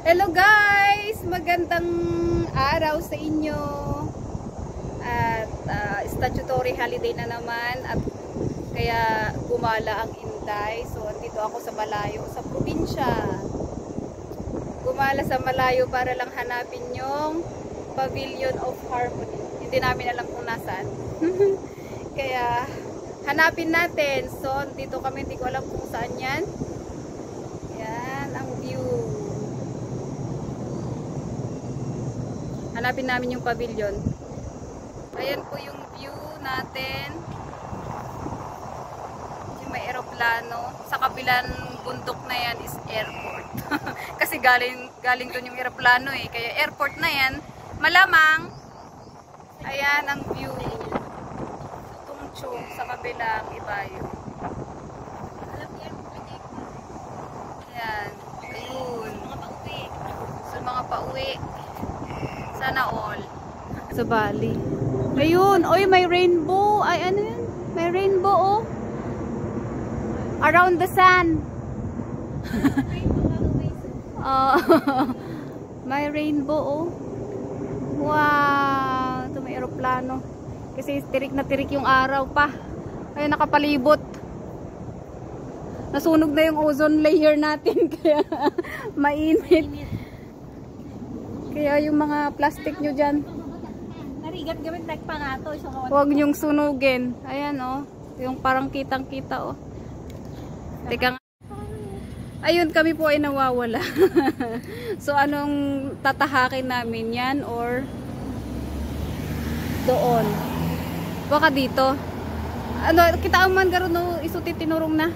Hello guys! Magandang araw sa inyo. At statutory holiday na naman at kaya gumala ang Inday. So andito ako sa malayo, sa probinsya. Gumala sa malayo para lang hanapin yung Pavilion of Harmony. Hindi namin alam kung nasaan. Kaya hanapin natin. So dito kami, hindi ko alam kung saan yan. Yan ang view. Hanapin namin yung pavilion. Ayan po yung view natin. Yung may eroplano. Sa kabilang bundok na yan is airport. Kasi galing doon yung eroplano eh. Kaya airport na yan. Malamang. Ayan ang view. Tungchong sa kabilang ibayo. Ayan. Ayun. So mga pauwi. Sana all. Sa Bali. Ayun. Oy, may rainbow. Ay, ano yun? May rainbow, oh. Around the sun. May rainbow, oh. Wow. Ito may aeroplano. Kasi tirik na tirik yung araw pa. Ayun, nakapalibot. Nasunog na yung ozone layer natin. Kaya mainit. Kaya yung mga plastic nyo dyan, narigat gamit pa nga to. huwag nyong sunugin. Ayan, oh. Yung parang kitang-kita, oh. Teka nga. Ayun, kami po ay nawawala. So, anong tatahakin namin yan? Or doon? Baka dito. Ano, kita ang man garo no, isuti tinurong na.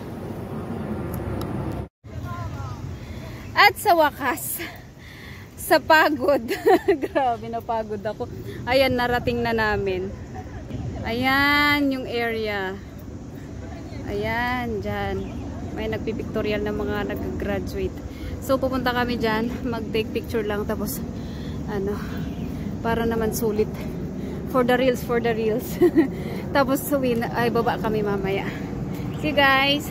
At sa wakas, sa pagod. Grabe, napagod ako. Ayan, narating na namin. Ayan yung area. Ayan, dyan. May nagpipictorial na mga nag-graduate. So, pupunta kami dyan. Mag-take picture lang. Tapos, ano, para naman sulit. For the reels, for the reels. Tapos, ay, baba kami mamaya. See guys.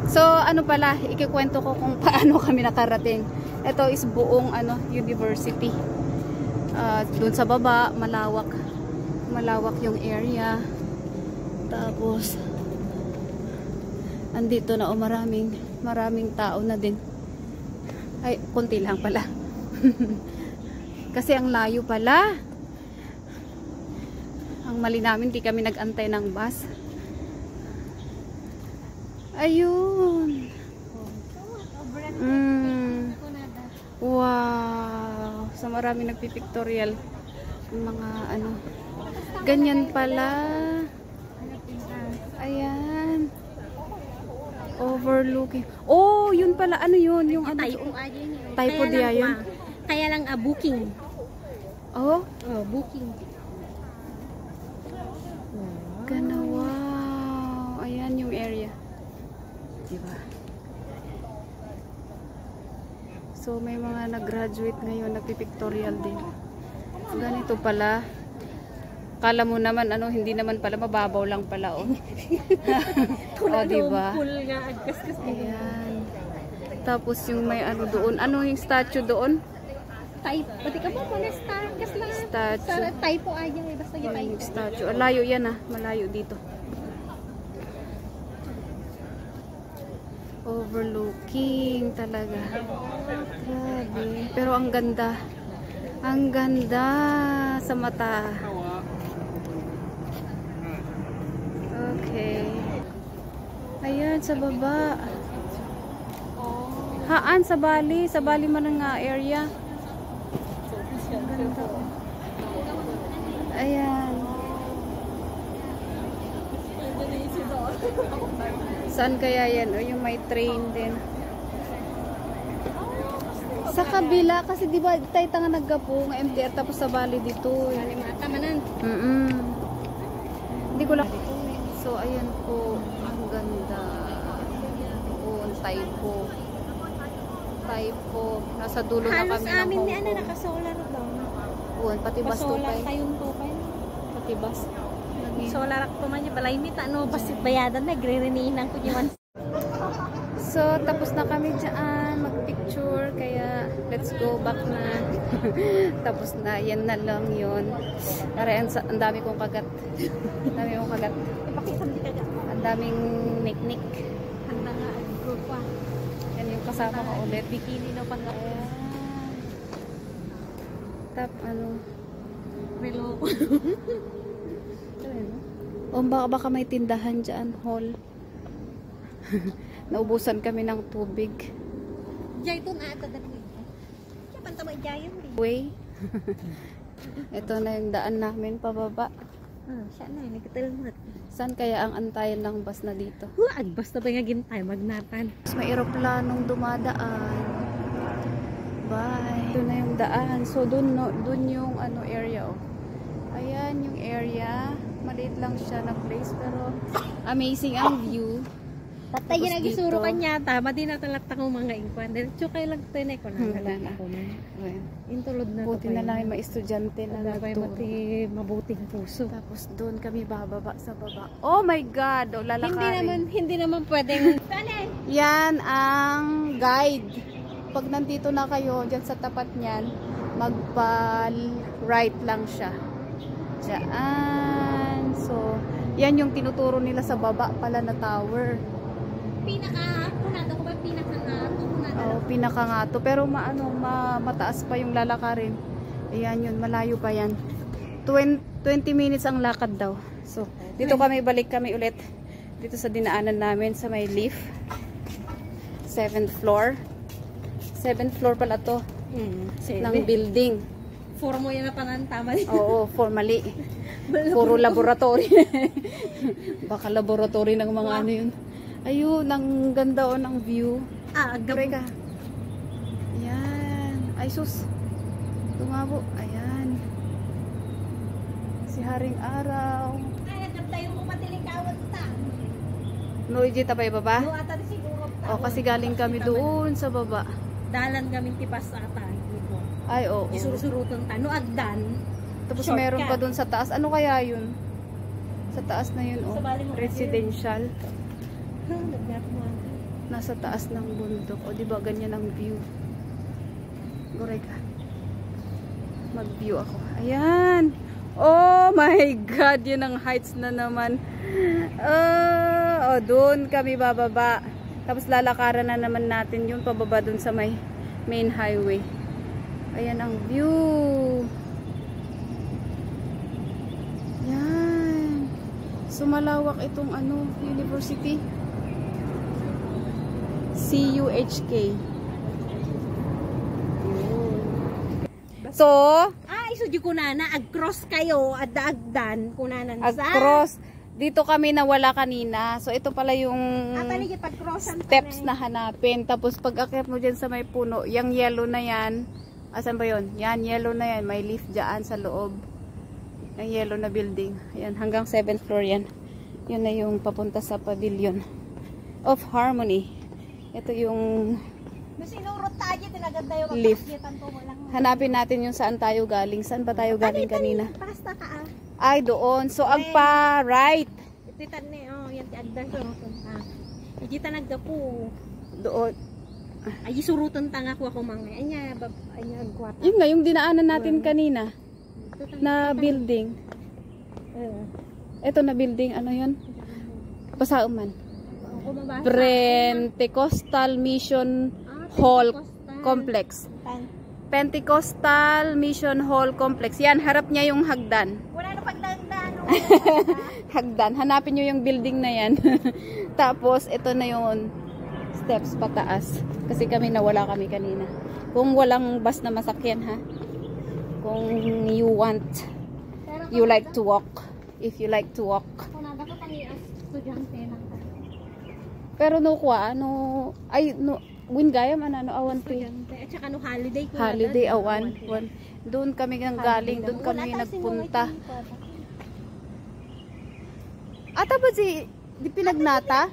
So, ano pala, ikikwento ko kung paano kami nakarating. Ito is buong university. Doon sa baba, malawak. Malawak yung area. Tapos andito na maraming tao na din. Ay, konti lang pala. Kasi ang layo pala. Ang mali namin, di kami nag-antay ng bus. Ayun. Wow, so maraming nagpipictorial mga ganyan pala. Ayan, overlooking. Oh, yun pala, ano yun, yung typo diya yun. Kaya lang booking. Oh, Booking. gana, wow. Ayan yung area, diba? So may mga nag-graduate ngayon, nagpipictorial din. Ganito pala. Kala mo naman hindi naman pala, mababaw lang pala, oh. Oh, diba? Ayan. Tapos yung may doon. Ano yung statue doon? Type. Pati ka po muna statue. Sa typo aja, basta yung typo. Statue. Malayo yan, malayo dito. Overlooking talaga. Grabe. Pero ang ganda. Ang ganda sa mata. Okay. Ayan, sa baba. Haan, sa Bali. Sa Bali man nga area. Ganda. Ayan. Saan kaya yan? O, yung may train din. Sa kabila, kasi di ba tayo tanga naggapo ng MTR tapos sa Bali dito. Kalimata manan. Hindi ko lang. So, ayan po. Ang ganda. O, typo. Typo. Nasa dulo na kami ng Hong Kong. Halos amin ni naka-solar daw. O, pati bus to solar kayong tupay. Pati bus. Solar ako man yung balay mit basit bayadan nagre-reninan ko yung So, tapos na kami dyan mag-picture. Kaya, let's let's go back na. Tapos na, yan na lang yun. Tara, ang dami kong kagat. Ang dami kong kagat. Ang daming niknik. Handa nga, go pa. Yan yung kasama ko ulit. Bikini na pang Tap, ano. Relo. O baka may tindahan dyan, hall. Naubusan kami ng tubig. Jay ito na ito dati. Siya pantama jayan din. Way. Ito na yung daan namin pababa. Siya na, nagkatalmat. Saan kaya ang antayan ng bus na dito? Basta ba nga gintay, magnatan. May eroplanong dumadaan. Bye. Ito na yung daan. So dun yung ano area oh. Ayan yung area. Maliit lang siya na place pero amazing ang view. Tatay Tapos yung nagisuro dito, kanya, tama din natalata ko mga ingkwan. Diretso kayo lang tinay ko na nalang ako na. Intulod na Buti na lang yung mga estudyante na nagturo. nagturo. Mabuting puso. Tapos doon kami bababa sa baba. Oh my God! Oh, lalakarin. Hindi naman pwedeng... Yan ang guide. Pag nandito na kayo, dyan sa tapat niyan, magpa-right lang siya. Diyan. So, yan yung tinuturo nila sa baba pala na tower. Pinaka-kunado ko ba? Pinaka-ngato? Oh, pinaka nga to. Pero mataas pa yung lalakarin. Ayan yun, malayo pa yan. 20 minutes ang lakad daw. So, dito balik kami ulit. Dito sa dinaanan namin sa may lift. 7th floor. 7th floor pala to. Ng building. Formo yan na panan tama din. Oo, formally. Puro laboratory. Baka laboratory ng mga ano yun. Ayun, ang ganda o ng view. Gabi ka. Ayan. Ay sus. Tumabo. Ayan. Si Haring Araw. Ay, nagtayo mo matilingkawat ta. Noiji tabay baba? No, ata siguro. O, kasi galing kami doon sa baba. Dalan kaming tipas ata. Ay, oo. Isurusurutan ta. No, agdan. Tapos shortcut. meron pa doon sa taas. Ano kaya yun? Sa taas na yun, oh. Residential. Nasa taas ng bundok. O, diba ganyan ang view? Goray ka. Mag-view ako. Ayan! Oh my God! Yun ang heights na naman. Doon kami bababa. Tapos lalakaran na naman natin yun pababa doon sa may main highway. Ayan ang view. Yan. So malawak itong university. CUHK. So, isudyo ko na ag-cross kayo at agdan kunanan sa. Ag-cross. Dito kami nawala kanina. So, ito pala yung steps na hanapin. Tapos, pag akyat mo dyan sa may puno, yung yellow na yan. Asan ba yun? Yan, yellow na yan. May lift dyan sa loob. Yung yellow na building. Ayan, hanggang 7th floor yan. Yun na yung papunta sa Pavilion of Harmony. Ito yung lift. Hanapin natin yung saan tayo galing. Saan ba tayo galing kanina? Basta ka Ay, doon. So, agpa right. Titan ni, yan ti agdan ko. Ijita nagdapo. Doon. Ay, surutan tanga ko ako mga. Anya agwata. Yun nga, yung dinaanan natin kanina. Na building. Ito na building. Ano yun? Pasauman. Pentecostal Mission Hall Complex. Pentecostal Mission Hall Complex. Yan, harap niya yung hagdan. Wala na pagdagdan. Hagdan. Hanapin nyo yung building na yan. Tapos, ito na yung steps pataas. Kasi nawala kami kanina. Kung walang bus na masakyan ha. Kung you like to walk. If you like to walk. Pero Wingayam, awan to. At saka holiday ko. Holiday, awan. Doon kami galing, doon kami nagpunta. Ata ba di pinagnata?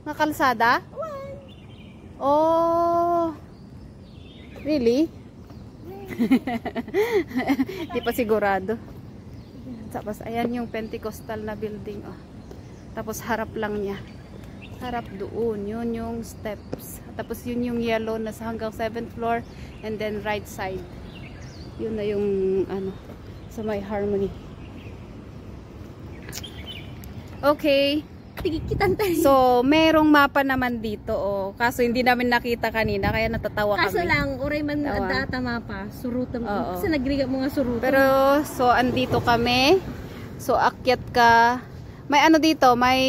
Nga kalsada? Oh. Really? Di pa sigurado. Tapos ayan yung Pentecostal na building. Oh. Tapos harap lang niya. Harap doon. Yun yung steps. Tapos yun yung yellow na sa hanggang 7th floor. And then right side. Yun na yung ano, sa may Harmony. Okay. Tigikitan tayo. So, merong mapa naman dito. Oh. Kaso hindi namin nakita kanina. Kaya natatawa kami. Kaso lang, uray man data mapa. Surutan mo. Kasi nagriga mo nga surutan. Pero, so, andito kami. So, akyat ka. May ano dito, may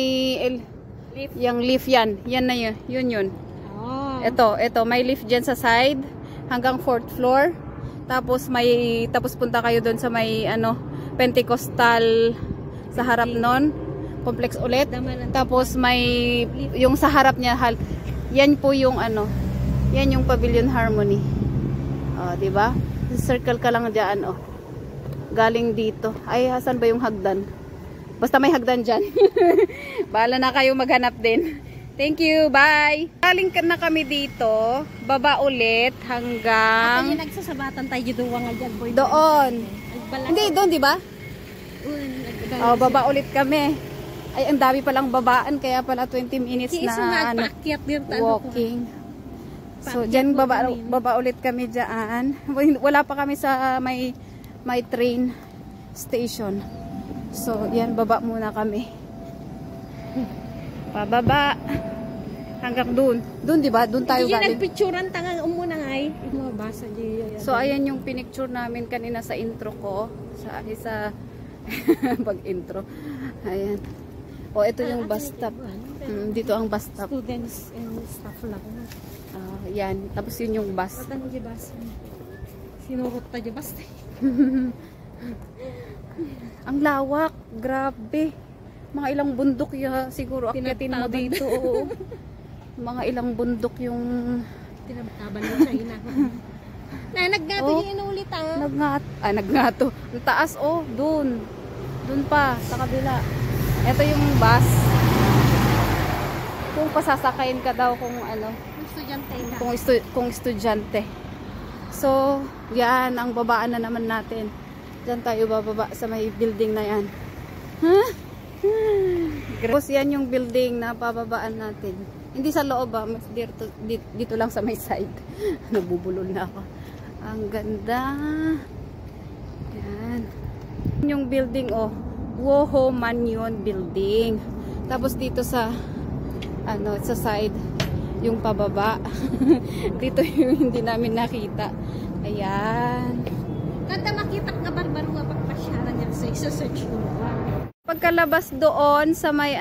Lift. yung lift yan. Yan na yun. Yun. Oh. Ito, may lift dyan sa side hanggang 4th floor. Tapos punta kayo doon sa may ano, Pentecostal sa harap nun. Complex ulit. Tapos may yung sa harap niya, yan po yung ano. Yan yung Pavilion Harmony. Oh, di ba? Circle ka lang diyan, oh. Galing dito. Ay, asan ba yung hagdan? Basta may hagdan dyan. Bahala na kayo maghanap din. Thank you. Bye. Galing na kami dito. Baba ulit hanggang... At yung nagsasabatan tayo doon nga dyan, boy. Doon. Hindi, doon, di ba? Oh, baba ulit kami. Ay, ang dami palang babaan. Kaya pala 20 minutes na ano, walking. So, dyan baba ulit kami dyan. Wala pa kami sa may train station. So, yan, baba muna kami. Pababa. Hanggang doon. Doon, di ba? Doon tayo galing. Nagpicturean tangang umuna nga ay. Basa So, ayan yung pinicture namin kanina sa intro ko. Sa pag-intro. Ayan. O, ito yung bus stop. Dito ang bus stop. Students and staff lang. Yan. Tapos yun yung bus. Patan yung bus. Sinurot tayo bus. Ang lawak. Grabe. Mga ilang bundok siguro akyatin mo dito. Oo. Mga ilang bundok yung tinataban mo sa ina. Naggato yung inulit naggato. Ang taas doon. Doon pa sa kabila. Ito yung bus. Kung pasasakayin ka daw kung ano, estudyante na. Kung estudyante. So, yan ang babaan na naman natin. Diyan tayo bababa sa may building na yan. Huh? Tapos yan yung building na pababaan natin. Hindi sa loob mas dito lang sa may side. Nabubulol na ako. Ang ganda. Yan. Yung building Woho Manyon Building. Tapos dito sa sa side yung pababa. Dito yung hindi namin nakita. Ayan. Kada makita ka barbaro nga pagpasyaran niya sa isa-search mo. Pagkalabas doon sa may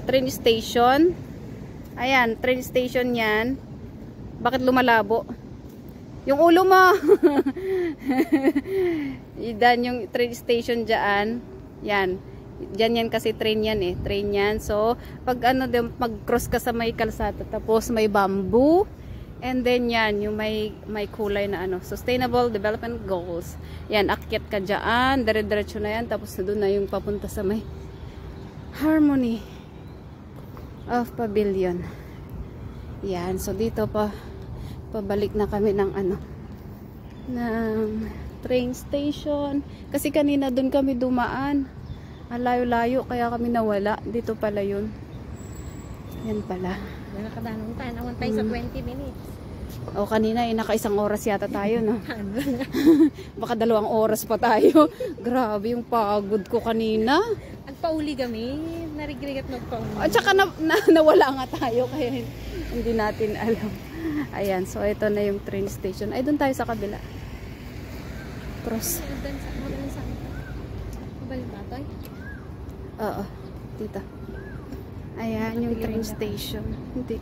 train station. Ayan, train station 'yan. Bakit lumalabo? Yung ulo mo. Idan yung train station diyan. Yan. Diyan yan kasi train yan Train yan. So, pag mag-cross ka sa may kalsada tapos may bamboo. And then yan, yung may kulay na Sustainable Development Goals. Yan, akyat ka dyan. Dire-diretso na yan. Tapos doon na yung papunta sa may Harmony of Pavilion. Yan, so dito pabalik na kami ng ng train station. Kasi kanina doon kami dumaan. Layo-layo kaya kami nawala. Dito pala yun. Yan pala. Nakadanong tayo naman tayo sa 20 minutes. O kanina naka-1 oras yata tayo, no? Baka 2 oras pa tayo. Grabe yung pagod ko kanina. Nagpauli kami. Narigrigat nagpauli. At saka nawala nga tayo kaya hindi natin alam. Ayan, so ito na yung train station. Ay, doon tayo sa kabila. Cross. Oo, dito. Ayan, yung train station. Hindi.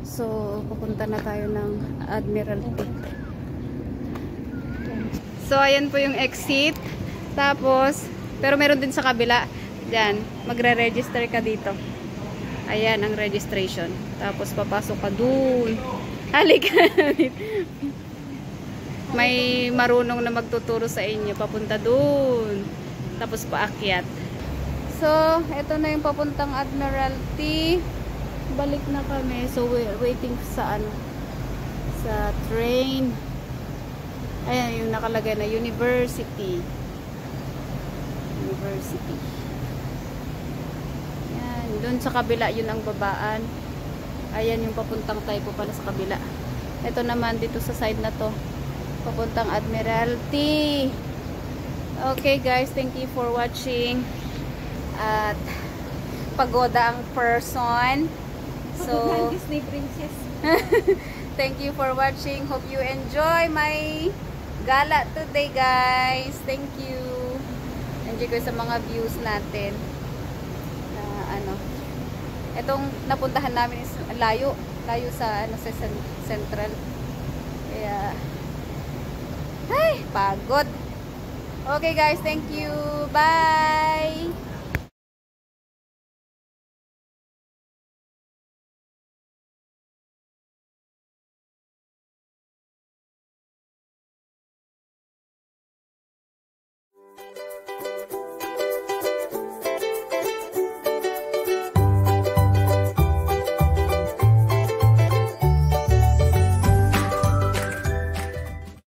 So, pupunta na tayo ng Admiralty. So, ayan po yung exit. Tapos, pero meron din sa kabila. Diyan, magre-register ka dito. Ayan, ang registration. Tapos, papasok ka dun. Halika. May marunong na magtuturo sa inyo. Papunta dun. Tapos, paakyat. So, ito na yung papuntang Admiralty. Balik na kami. So, we're waiting sa sa train. Ayan, yung nakalagay na University. Doon sa kabila, yun ang babaan. Ayan yung papuntang Taipo pala sa kabila. Ito naman dito sa side na to, papuntang Admiralty. Okay guys, thank you for watching. At pagoda ang person. So, Disney princess. thank you for watching. Hope you enjoy my gala today guys. Thank you. Enjoy ko sa mga views natin. Itong napuntahan namin is layo sa sa Central. Kaya ay, pagod. Okay guys, thank you. Bye.